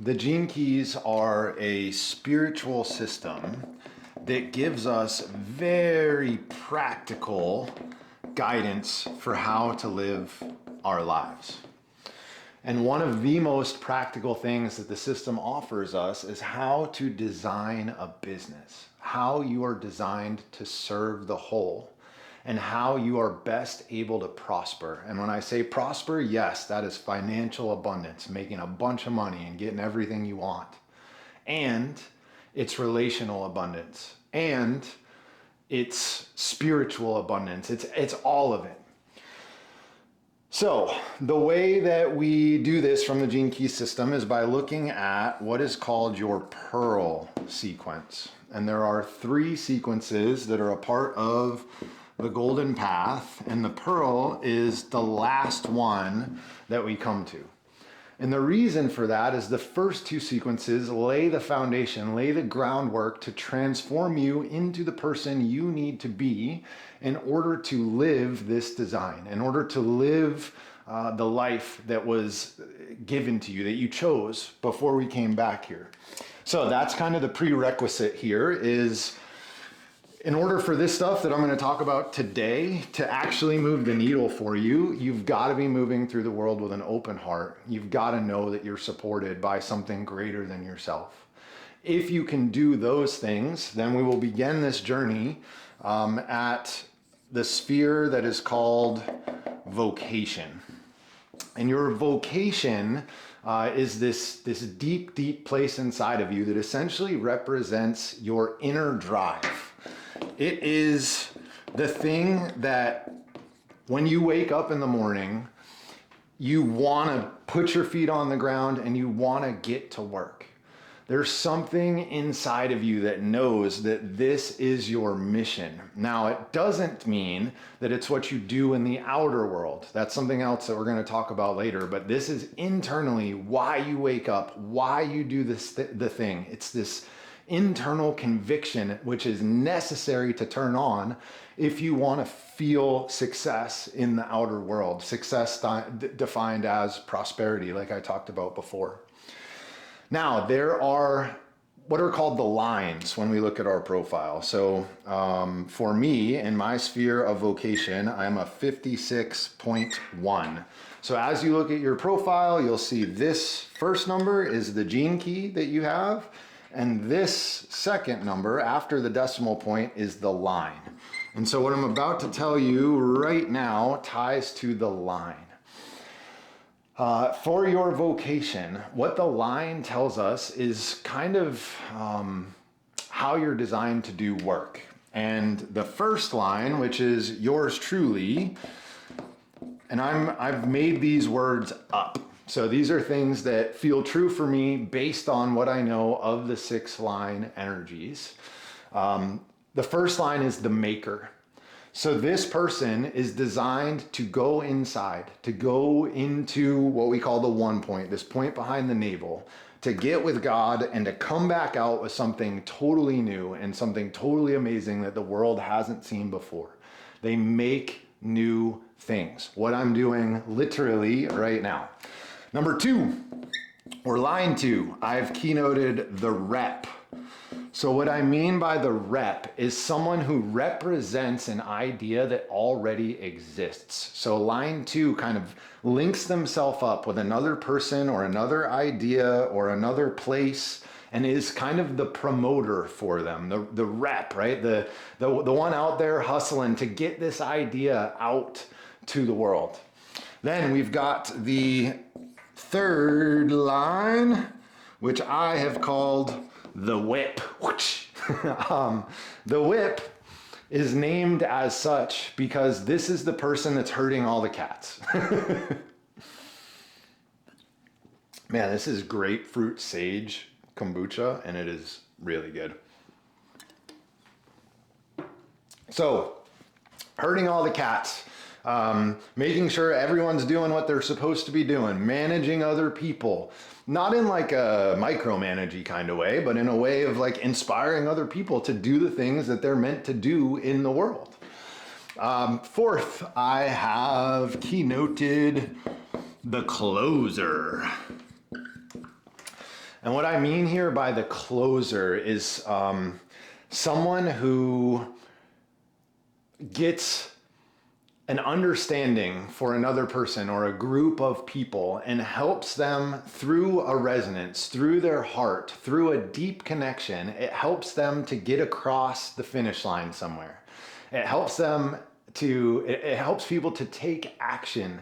The Gene Keys are a spiritual system that gives us very practical guidance for how to live our lives. And one of the most practical things that the system offers us is how to design a business, how you are designed to serve the whole, and how you are best able to prosper. And when I say prosper, yes, that is financial abundance, making a bunch of money and getting everything you want. And it's relational abundance. And it's spiritual abundance. It's all of it. So the way that we do this from the Gene Key system is by looking at what is called your Pearl sequence. And there are 3 sequences that are a part of the Golden Path, and the Pearl is the last one that we come to. And the reason for that is the first 2 sequences lay the foundation, lay the groundwork to transform you into the person you need to be in order to live this design, in order to live the life that was given to you, that you chose before we came back here. So that's kind of the prerequisite here is, in order for this stuff that I'm going to talk about today to actually move the needle for you, you've got to be moving through the world with an open heart. You've got to know that you're supported by something greater than yourself. If you can do those things, then we will begin this journey at the sphere that is called vocation. And your vocation is this deep, deep place inside of you that essentially represents your inner drive. It is the thing that when you wake up in the morning, you want to put your feet on the ground and you want to get to work. There's something inside of you that knows that this is your mission. Now, it doesn't mean that it's what you do in the outer world. That's something else that we're going to talk about later. But this is internally why you wake up, why you do the thing. It's this internal conviction which is necessary to turn on if you want to feel success in the outer world. Success defined as prosperity, like I talked about before. Now, there are what are called the lines when we look at our profile. So for me, in my sphere of vocation, I'm a 56.1. So as you look at your profile, you'll see this first number is the gene key that you have. And this second number after the decimal point is the line. And so what I'm about to tell you right now ties to the line. For your vocation, what the line tells us is kind of how you're designed to do work. And the first line, which is yours truly, and I've made these words up. So these are things that feel true for me based on what I know of the 6 line energies. The first line is the maker. So this person is designed to go inside, to go into what we call the one point, this point behind the navel, to get with God and to come back out with something totally new and something totally amazing that the world hasn't seen before. They make new things. What I'm doing literally right now. Number 2, or line 2, I've keynoted the rep. So what I mean by the rep is someone who represents an idea that already exists. So line 2 kind of links themselves up with another person or another idea or another place and is kind of the promoter for them, the rep, right? The one out there hustling to get this idea out to the world. Then we've got the third line, which I have called the whip. The whip is named as such because this is the person that's herding all the cats. Man, this is grapefruit sage kombucha, and it is really good. So, herding all the cats. Making sure everyone's doing what they're supposed to be doing, managing other people, not in like a micromanagey kind of way, but in a way of like inspiring other people to do the things that they're meant to do in the world. Fourth, I have keynoted the closer. And what I mean here by the closer is someone who gets an understanding for another person or a group of people and helps them through a resonance, through their heart, through a deep connection. It helps them to get across the finish line somewhere. It helps them it helps people to take action.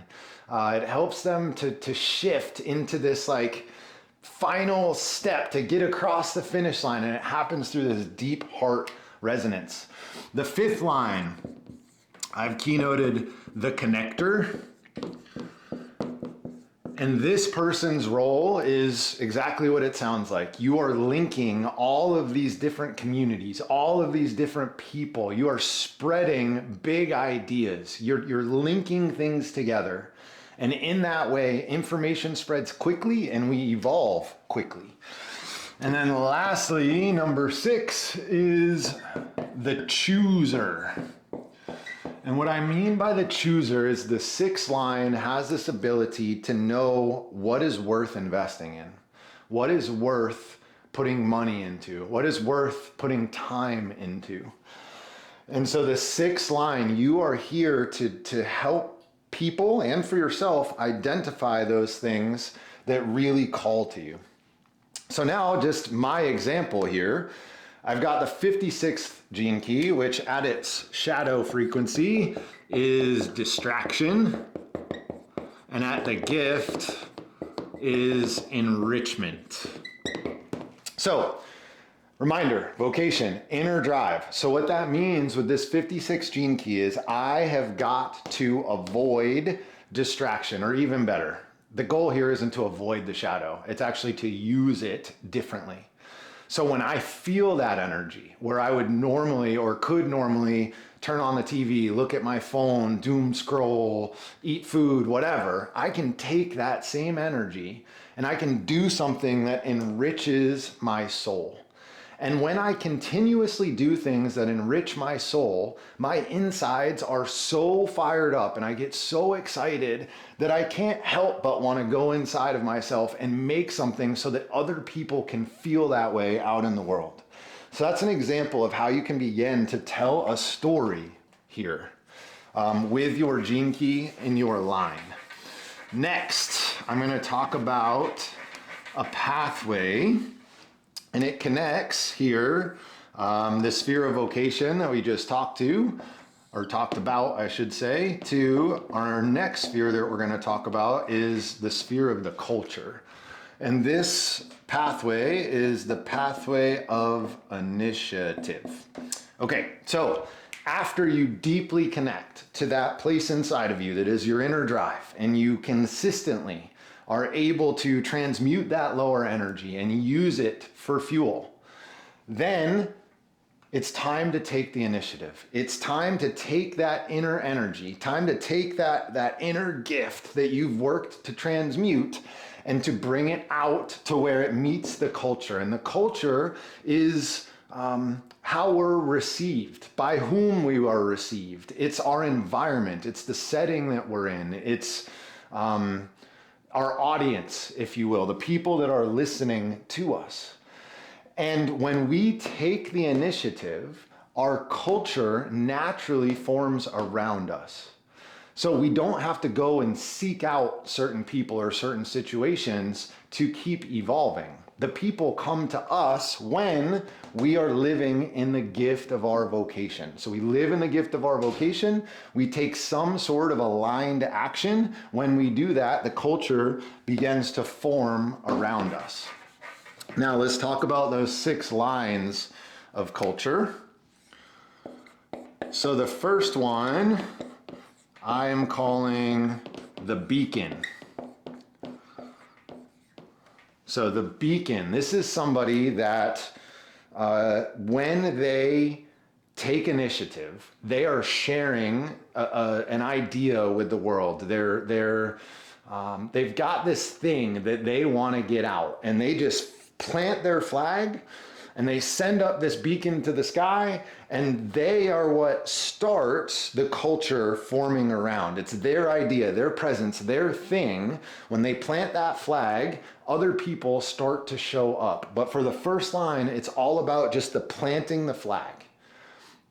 It helps them to shift into this like final step to get across the finish line, and it happens through this deep heart resonance. The fifth line, I've keynoted the connector. And this person's role is exactly what it sounds like. You are linking all of these different communities, all of these different people. You are spreading big ideas. You're linking things together. And in that way, information spreads quickly and we evolve quickly. And then lastly, number 6 is the chooser. And what I mean by the chooser is the 6th line has this ability to know what is worth investing in, what is worth putting money into, what is worth putting time into. And so the 6th line, you are here to help people and for yourself identify those things that really call to you. So now just my example here. I've got the 56th gene key, which at its shadow frequency is distraction, and at the gift is enrichment. So, reminder, vocation, inner drive. So what that means with this 56 gene key is I have got to avoid distraction, or even better, the goal here isn't to avoid the shadow, it's actually to use it differently. So when I feel that energy, where I would normally or could normally turn on the TV, look at my phone, doom scroll, eat food, whatever, I can take that same energy and I can do something that enriches my soul. And when I continuously do things that enrich my soul, my insides are so fired up and I get so excited that I can't help but want to go inside of myself and make something so that other people can feel that way out in the world. So that's an example of how you can begin to tell a story here with your gene key in your line. Next, I'm going to talk about a pathway. And it connects here, the sphere of vocation that we just talked about, I should say, to our next sphere that we're going to talk about is the sphere of the culture. And this pathway is the pathway of initiative. Okay, so after you deeply connect to that place inside of you that is your inner drive, and you consistently are able to transmute that lower energy and use it for fuel, then it's time to take the initiative. It's time to take that inner energy, time to take that inner gift that you've worked to transmute and to bring it out to where it meets the culture. And the culture is how we're received, by whom we are received. It's our environment. It's the setting that we're in. It's our audience, if you will, the people that are listening to us. And when we take the initiative, our culture naturally forms around us. So we don't have to go and seek out certain people or certain situations to keep evolving. The people come to us when we are living in the gift of our vocation. So we live in the gift of our vocation. We take some sort of aligned action. When we do that, the culture begins to form around us. Now let's talk about those 6 lines of culture. So the first one I am calling the beacon. So the beacon, this is somebody that when they take initiative, they are sharing an idea with the world. They've got this thing that they want to get out, and they just plant their flag and they send up this beacon to the sky, and they are what starts the culture forming around. It's their idea, their presence, their thing. When they plant that flag, other people start to show up. But for the first line, it's all about just the planting the flag.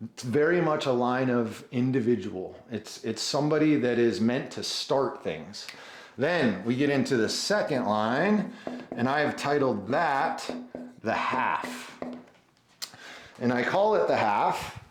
It's very much a line of individual. It's somebody that is meant to start things. Then we get into the second line, and I have titled that the half. And I call it the half,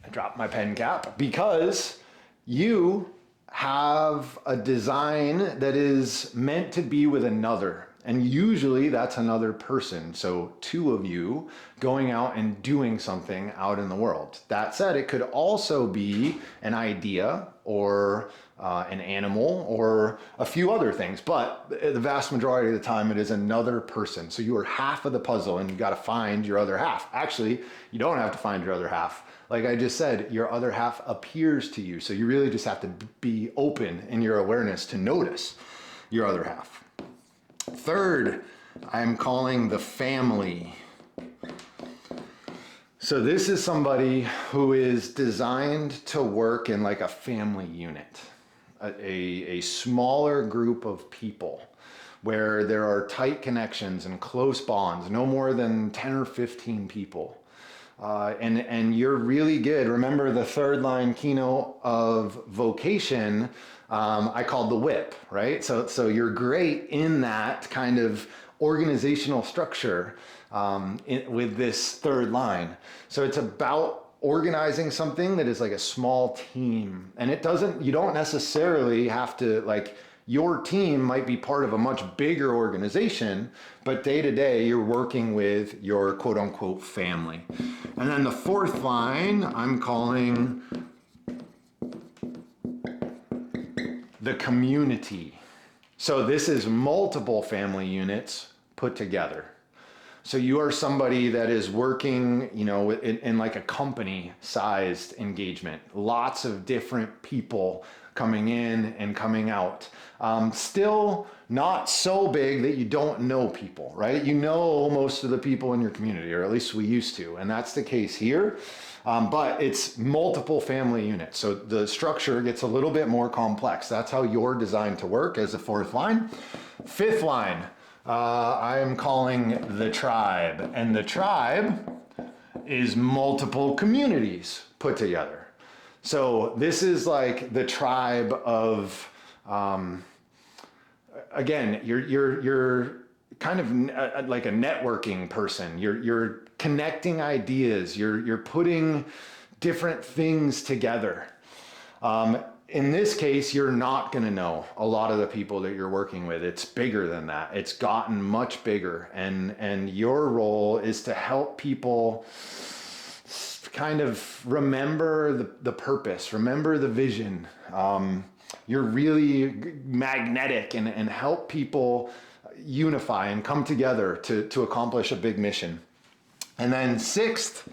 I dropped my pen cap, because you have a design that is meant to be with another. And usually that's another person. So two of you going out and doing something out in the world. That said, it could also be an idea or an animal or a few other things, but the vast majority of the time it is another person. So you are half of the puzzle and you got to find your other half. Actually, you don't have to find your other half. Like I just said, your other half appears to you. So you really just have to be open in your awareness to notice your other half. Third, I'm calling the family. So this is somebody who is designed to work in like a family unit, a smaller group of people where there are tight connections and close bonds, no more than 10 or 15 people. And you're really good. Remember the third line keynote of vocation, I called the whip, right? So you're great in that kind of organizational structure with this third line. So it's about organizing something that is like a small team. And you don't necessarily have to, like, your team might be part of a much bigger organization, but day to day you're working with your quote unquote family. And then the fourth line I'm calling the community. So this is multiple family units put together. So you are somebody that is working, in like a company sized engagement, lots of different people coming in and coming out. Still not so big that you don't know people, right? You know most of the people in your community, or at least we used to, and that's the case here. But it's multiple family units. So the structure gets a little bit more complex. That's how you're designed to work as a fourth line. Fifth line, I'm calling the tribe. And the tribe is multiple communities put together. So this is like the tribe of, again, you're kind of like a networking person. You're connecting ideas. You're putting different things together. In this case, you're not going to know a lot of the people that you're working with. It's bigger than that. It's gotten much bigger, and your role is to help people kind of remember the purpose, remember the vision. You're really magnetic and help people unify and come together to accomplish a big mission. And then sixth,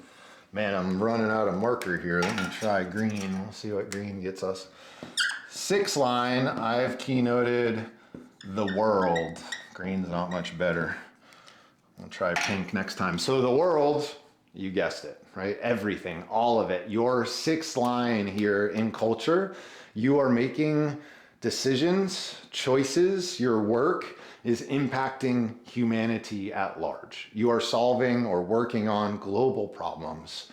man, I'm running out of marker here. Let me try green. We'll see what green gets us. Sixth line, I've keynoted the world. Green's not much better. I'll try pink next time. So the world, you guessed it, right? Everything, all of it. Your sixth line here in culture, you are making decisions, choices, your work is impacting humanity at large. You are solving or working on global problems.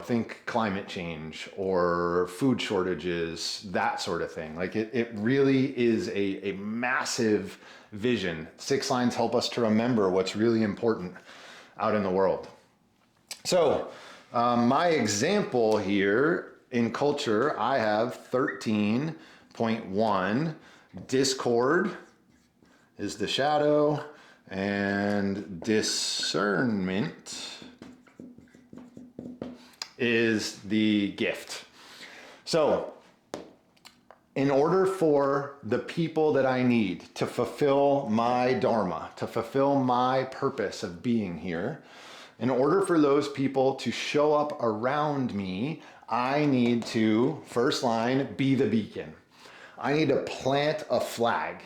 Think climate change or food shortages, that sort of thing. Like it really is a massive vision. Six lines help us to remember what's really important out in the world. So my example here in culture, I have 13.1, discord is the shadow, and discernment is the gift. So in order for the people that I need to fulfill my dharma, to fulfill my purpose of being here, in order for those people to show up around me, I need to, first line, be the beacon. I need to plant a flag.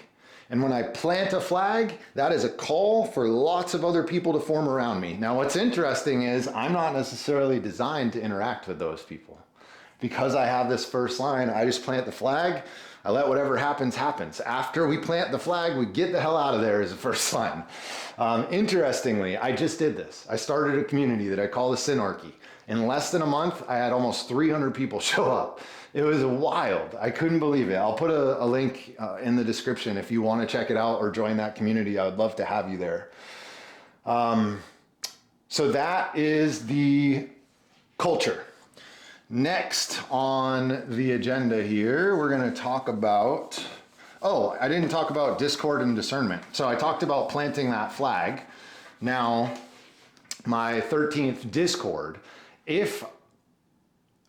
And when I plant a flag, that is a call for lots of other people to form around me. Now, what's interesting is I'm not necessarily designed to interact with those people. Because I have this first line, I just plant the flag. I let whatever happens, happens. After we plant the flag, we get the hell out of there as the first line. Interestingly, I just did this. I started a community that I call the Synarchy. In less than a month, I had almost 300 people show up. It was wild. I couldn't believe it. I'll put a link in the description if you want to check it out or join that community. I would love to have you there. So that is the culture. Next on the agenda here, we're going to talk about, I didn't talk about discord and discernment. So I talked about planting that flag. Now, my 13th discord,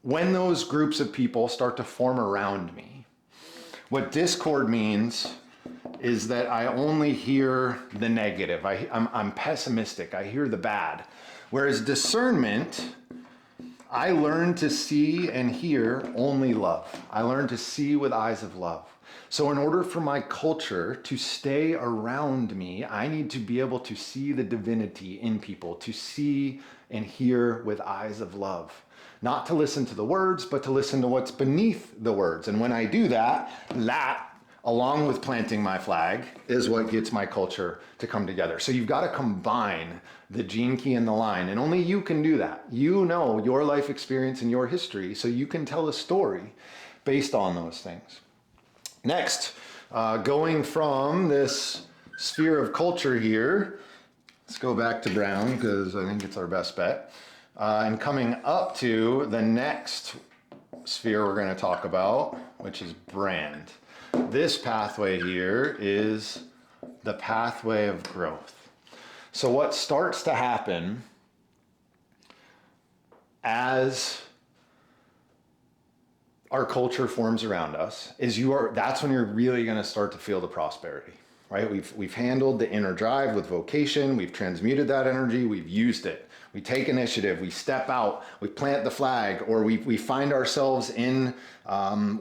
when those groups of people start to form around me, what discord means is that I only hear the negative. I'm pessimistic. I hear the bad. Whereas discernment, I learn to see and hear only love. I learn to see with eyes of love. So in order for my culture to stay around me, I need to be able to see the divinity in people, to see and hear with eyes of love. Not to listen to the words, but to listen to what's beneath the words. And when I do that, along with planting my flag, is what gets my culture to come together. So you've got to combine the gene key and the line, and only you can do that. You know your life experience and your history, so you can tell a story based on those things. Next, going from this sphere of culture here, let's go back to Brown because I think it's our best bet, and coming up to the next sphere we're going to talk about, which is brand. This pathway here is the pathway of growth. So what starts to happen as our culture forms around us is that's when you're really going to start to feel the prosperity, right? We've handled the inner drive with vocation. We've transmuted that energy. We've used it. We take initiative. We step out. We plant the flag, or we find ourselves in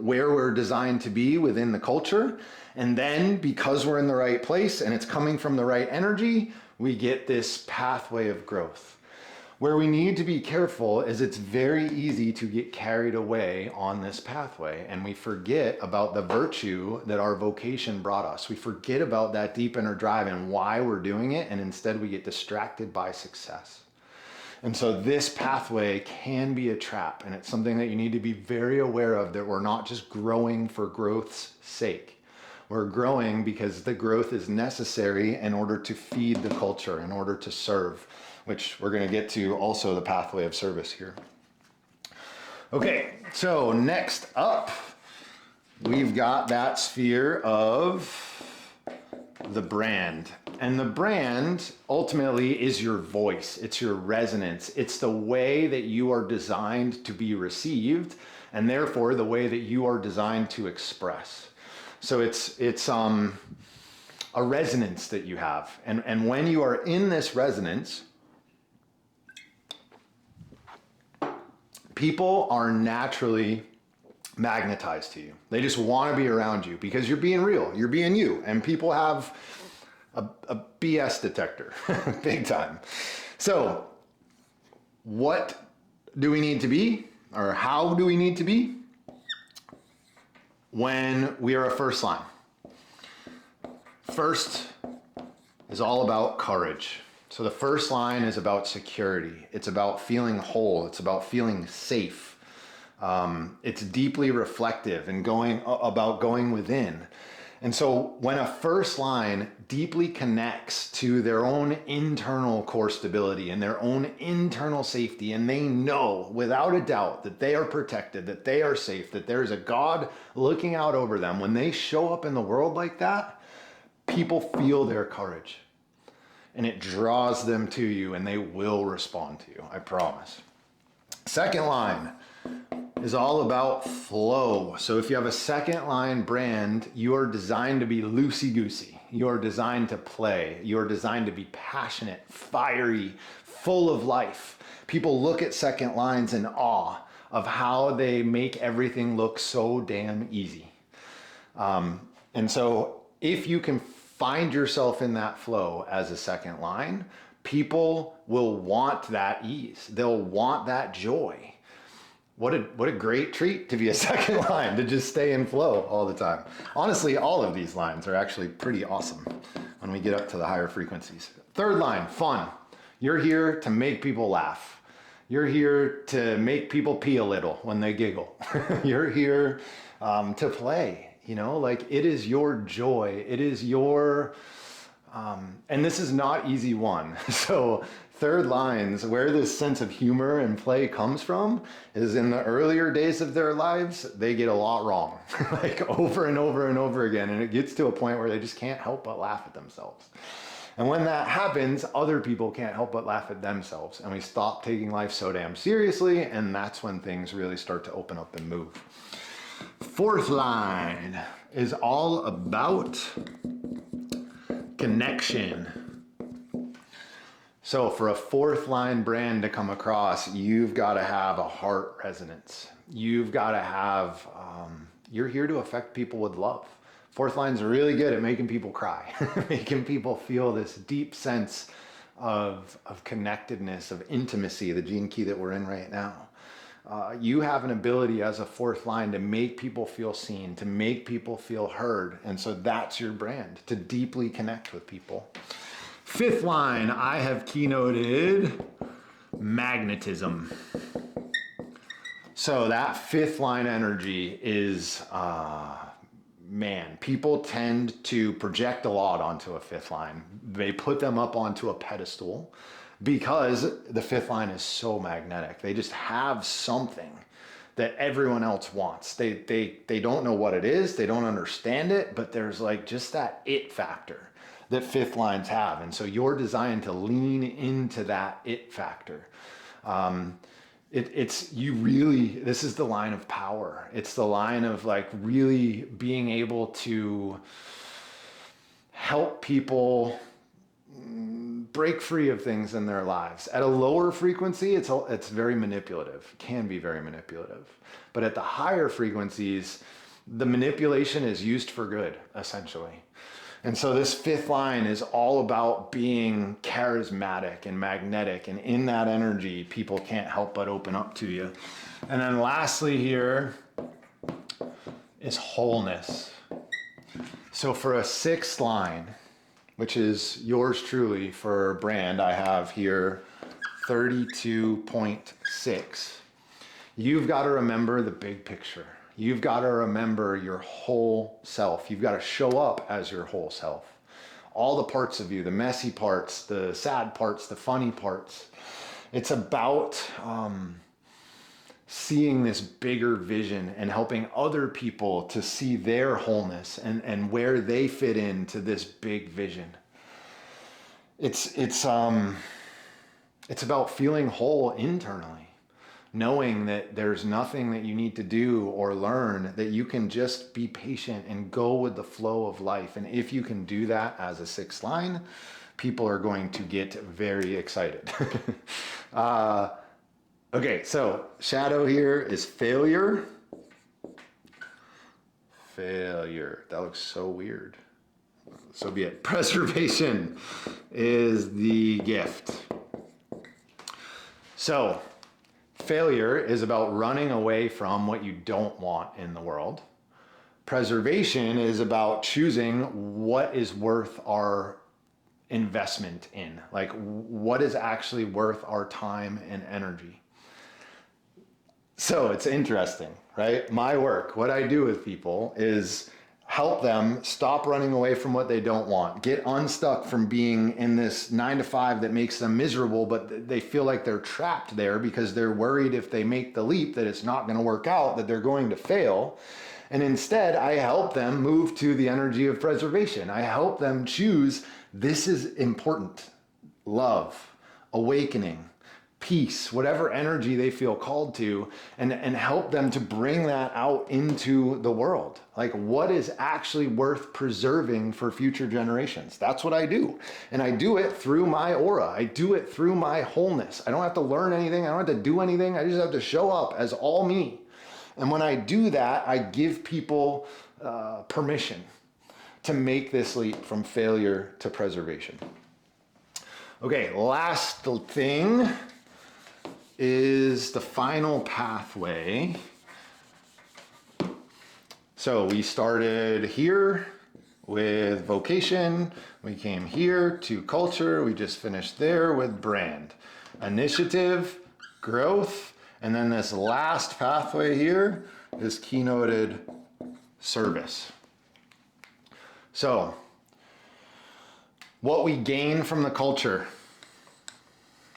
where we're designed to be within the culture. And then because we're in the right place and it's coming from the right energy, we get this pathway of growth. Where we need to be careful is it's very easy to get carried away on this pathway, and we forget about the virtue that our vocation brought us. We forget about that deep inner drive and why we're doing it, and instead we get distracted by success. And so this pathway can be a trap, and it's something that you need to be very aware of, that we're not just growing for growth's sake. We're growing because the growth is necessary in order to feed the culture, in order to serve, which we're going to get to also the pathway of service here. Okay, so next up, we've got that sphere of the brand. And the brand ultimately is your voice. It's your resonance. It's the way that you are designed to be received, and therefore the way that you are designed to express. So it's a resonance that you have. And when you are in this resonance, people are naturally magnetized to you. They just want to be around you because you're being real, you're being you. And people have a BS detector, big time. So what do we need to be, or how do we need to be when we are a first line? First is all about courage. So the first line is about security. It's about feeling whole. It's about feeling safe. It's deeply reflective and going within. And so when a first line deeply connects to their own internal core stability and their own internal safety, and they know without a doubt that they are protected, that they are safe, that there is a God looking out over them, when they show up in the world like that, people feel their courage. And it draws them to you, and they will respond to you, I promise. Second line is all about flow. So if you have a second line brand, you are designed to be loosey-goosey. You are designed to play. You are designed to be passionate, fiery, full of life. People look at second lines in awe of how they make everything look so damn easy. And so if you can find yourself in that flow as a second line, people will want that ease. They'll want that joy. What a great treat to be a second line, to just stay in flow all the time. Honestly, all of these lines are actually pretty awesome when we get up to the higher frequencies. Third line, fun. You're here to make people laugh. You're here to make people pee a little when they giggle. You're here to play, like it is your joy. It is your, and this is not easy one. So third lines, where this sense of humor and play comes from is in the earlier days of their lives, they get a lot wrong, like over and over and over again. And it gets to a point where they just can't help but laugh at themselves. And when that happens, other people can't help but laugh at themselves. And we stop taking life so damn seriously. And that's when things really start to open up and move. Fourth line is all about connection. So for a fourth line brand to come across, you've got to have a heart resonance. You've got to have, you're here to affect people with love. Fourth line's really good at making people cry, making people feel this deep sense of connectedness, of intimacy, the gene key that we're in right now. You have an ability as a fourth line to make people feel seen, to make people feel heard. And so that's your brand, to deeply connect with people. Fifth line, I have keynoted magnetism. So that fifth line energy is, people tend to project a lot onto a fifth line. They put them up onto a pedestal because the fifth line is so magnetic. They just have something that everyone else wants. They don't know what it is. They don't understand it, but there's like just that it factor that fifth lines have. And so you're designed to lean into that it factor. This is the line of power. It's the line of like really being able to help people break free of things in their lives. At a lower frequency, it's very manipulative, can be very manipulative. But at the higher frequencies, the manipulation is used for good, essentially. And so this fifth line is all about being charismatic and magnetic. And in that energy, people can't help but open up to you. And then lastly here is wholeness. So for a sixth line, which is yours truly for brand, I have here 32.6. You've got to remember the big picture. You've got to remember your whole self. You've got to show up as your whole self. All the parts of you, the messy parts, the sad parts, the funny parts. It's about seeing this bigger vision and helping other people to see their wholeness and where they fit into this big vision. It's about feeling whole internally. Knowing that there's nothing that you need to do or learn, that you can just be patient and go with the flow of life. And if you can do that as a sixth line, people are going to get very excited. Okay, so shadow here is failure. Failure, that looks so weird. So be it. Preservation is the gift. So, failure is about running away from what you don't want in the world. Preservation is about choosing what is worth our investment in, like what is actually worth our time and energy. So it's interesting, right? My work, what I do with people is help them stop running away from what they don't want, get unstuck from being in this 9-to-5 that makes them miserable, but they feel like they're trapped there because they're worried if they make the leap that it's not going to work out, that they're going to fail. And instead, I help them move to the energy of preservation. I help them choose, this is important. Love, awakening, peace, whatever energy they feel called to, and help them to bring that out into the world. Like what is actually worth preserving for future generations. That's what I do. And I do it through my aura. I do it through my wholeness. I don't have to learn anything. I don't have to do anything. I just have to show up as all me. And when I do that, I give people permission to make this leap from failure to preservation. Okay, last thing is the final pathway. So we started here with vocation, we came here to culture, we just finished there with brand. Initiative, growth, and then this last pathway here is keynoted service. So, what we gain from the culture,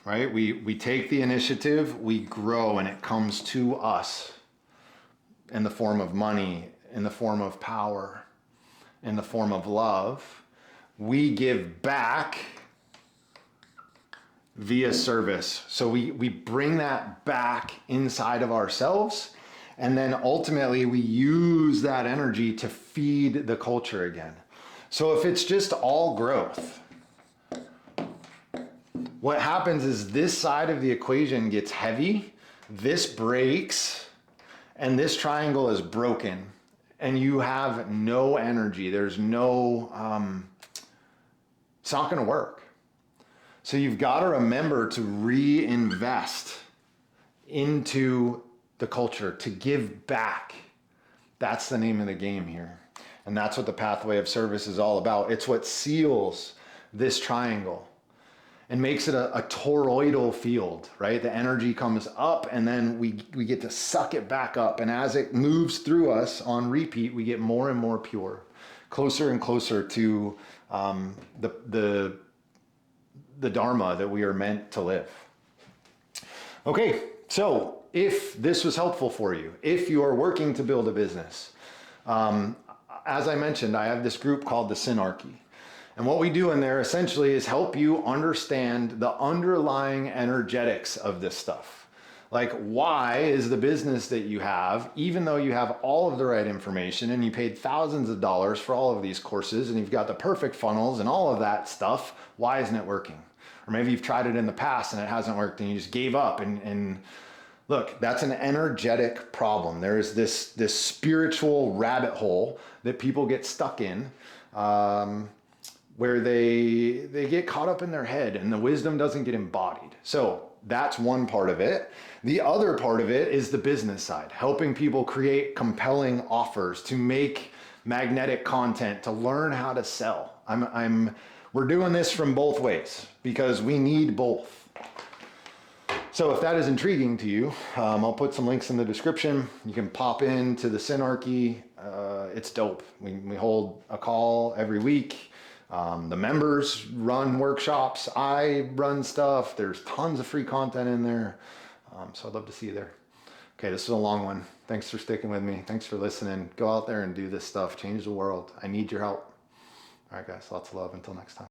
right? We take the initiative, we grow, and it comes to us in the form of money, in the form of power, in the form of love. We give back via service. So we bring that back inside of ourselves, and then ultimately we use that energy to feed the culture again. So if it's just all growth, what happens is this side of the equation gets heavy, this breaks, and this triangle is broken, and you have no energy. There's no, it's not gonna work. So you've got to remember to reinvest into the culture, to give back. That's the name of the game here. And that's what the pathway of service is all about. It's what seals this triangle and makes it a toroidal field, right? The energy comes up and then we get to suck it back up. And as it moves through us on repeat, we get more and more pure, closer and closer to the Dharma that we are meant to live. Okay, so if this was helpful for you, if you are working to build a business, as I mentioned, I have this group called the Synarchy. And what we do in there essentially is help you understand the underlying energetics of this stuff. Like, why is the business that you have, even though you have all of the right information and you paid thousands of dollars for all of these courses and you've got the perfect funnels and all of that stuff, why isn't it working? Or maybe you've tried it in the past and it hasn't worked and you just gave up. And look, that's an energetic problem. There is this spiritual rabbit hole that people get stuck in, where they get caught up in their head and the wisdom doesn't get embodied. So that's one part of it. The other part of it is the business side, helping people create compelling offers, to make magnetic content, to learn how to sell. We're doing this from both ways because we need both. So if that is intriguing to you, I'll put some links in the description. You can pop into the Synarchy. It's dope. We hold a call every week. The members run workshops. I run stuff. There's tons of free content in there. So I'd love to see you there. Okay, this is a long one. Thanks for sticking with me. Thanks for listening. Go out there and do this stuff. Change the world. I need your help. All right, guys, lots of love. Until next time.